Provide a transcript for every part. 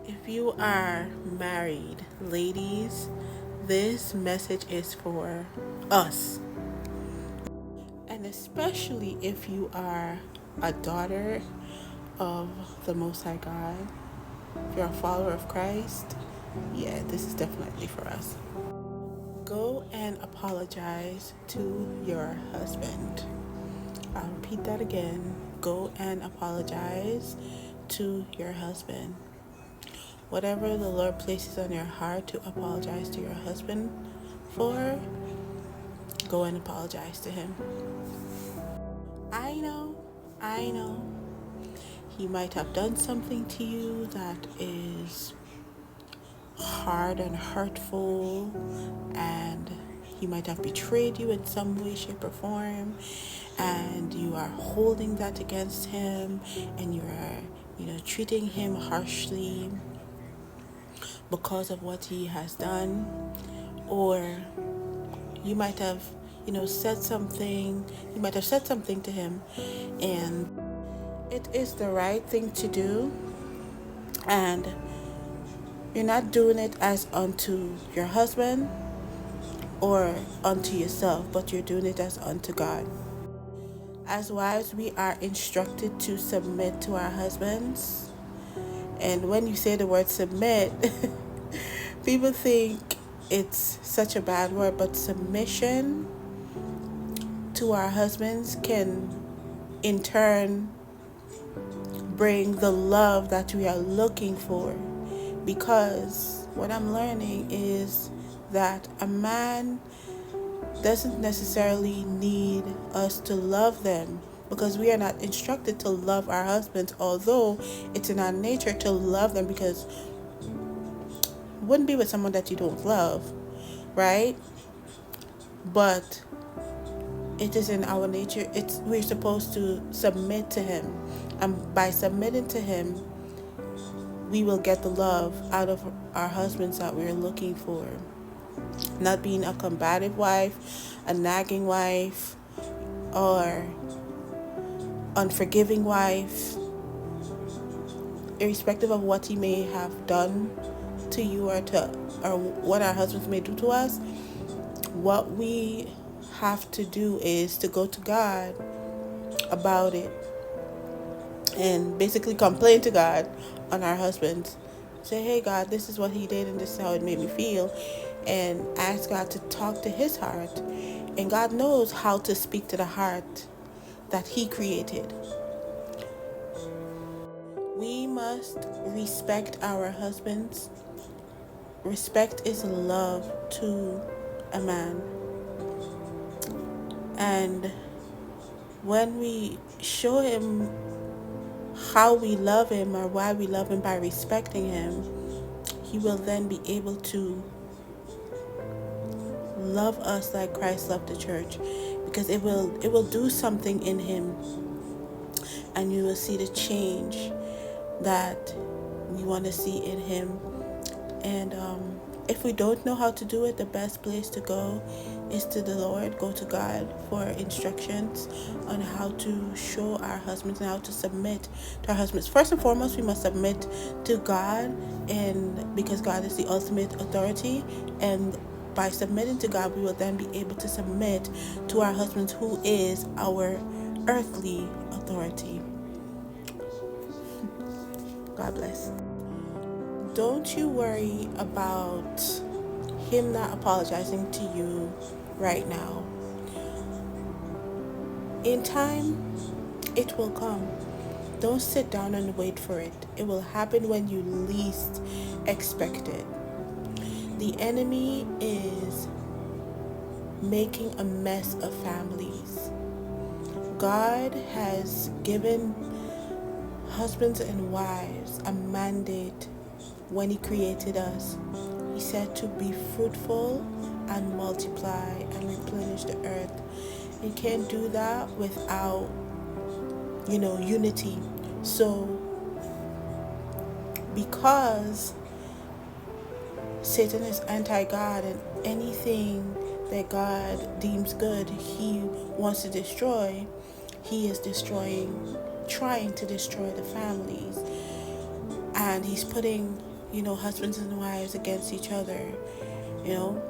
If you are married, ladies, this message is for us. And especially if you are a daughter of the Most High God, if you're a follower of Christ, yeah, this is definitely for us. Go and apologize to your husband. I'll repeat that again. Go and apologize to your husband. Whatever the Lord places on your heart to apologize to your husband for, go and apologize to him. I know, he might have done something to you that is hard and hurtful, and he might have betrayed you in some way, shape, or form, and you are holding that against him, and you are, treating him harshly because of what he has done. Or you might have, said something, to him, and it is the right thing to do, and you're not doing it as unto your husband or unto yourself, but you're doing it as unto God. As wives, we are instructed to submit to our husbands. And when you say the word submit, people think it's such a bad word, but submission to our husbands can in turn bring the love that we are looking for. Because what I'm learning is that a man doesn't necessarily need us to love them, because we are not instructed to love our husbands, although it's in our nature to love them, because you wouldn't be with someone that you don't love, right? But it is in our nature. We're supposed to submit to him, and by submitting to him, we will get the love out of our husbands that we're looking for. Not being a combative wife, a nagging wife, or unforgiving wife, irrespective of what he may have done to you or what our husbands may do to us. What we have to do is to go to God about it and basically complain to God on our husbands. Say, hey God, this is what he did and this is how it made me feel, and ask God to talk to his heart. And God knows how to speak to the heart that he created. We must respect our husbands. Respect is love to a man. And when we show him how we love him or why we love him by respecting him, he will then be able to love us like Christ loved the church, because it will do something in him, and you will see the change that we want to see in him. And if we don't know how to do it, the best place to go is to the Lord. Go to God for instructions on how to show our husbands and how to submit to our husbands. First and foremost, we must submit to God, and because God is the ultimate authority, and by submitting to God, we will then be able to submit to our husbands, who is our earthly authority. God bless. Don't you worry about him not apologizing to you right now. In time, it will come. Don't sit down and wait for it. It will happen when you least expect it. The enemy is making a mess of families. God has given husbands and wives a mandate when he created us. He said to be fruitful and multiply and replenish the earth. You can't do that without, unity. So, because Satan is anti-God, and anything that God deems good, he wants to destroy, he is trying to destroy the families. And he's putting husbands and wives against each other, you know.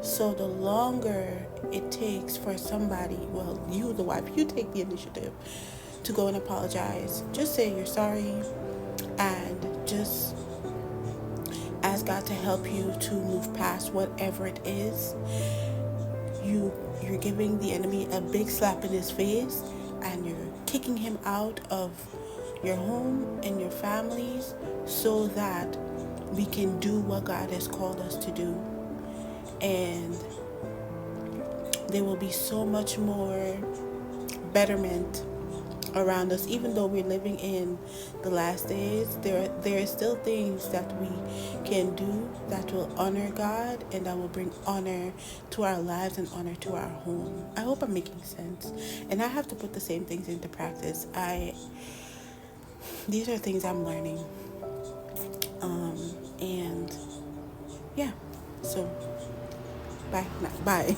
So the longer it takes for somebody, well, you, the wife, you take the initiative to go and apologize. Just say you're sorry and just ask God to help you to move past whatever it is. You're giving the enemy a big slap in his face, and you're kicking him out of your home and your families so that we can do what God has called us to do. And there will be so much more betterment around us. Even though we're living in the last days, there are still things that we can do that will honor God and that will bring honor to our lives and honor to our home. I hope I'm making sense. And I have to put the same things into practice. These are things I'm learning. And yeah. So bye.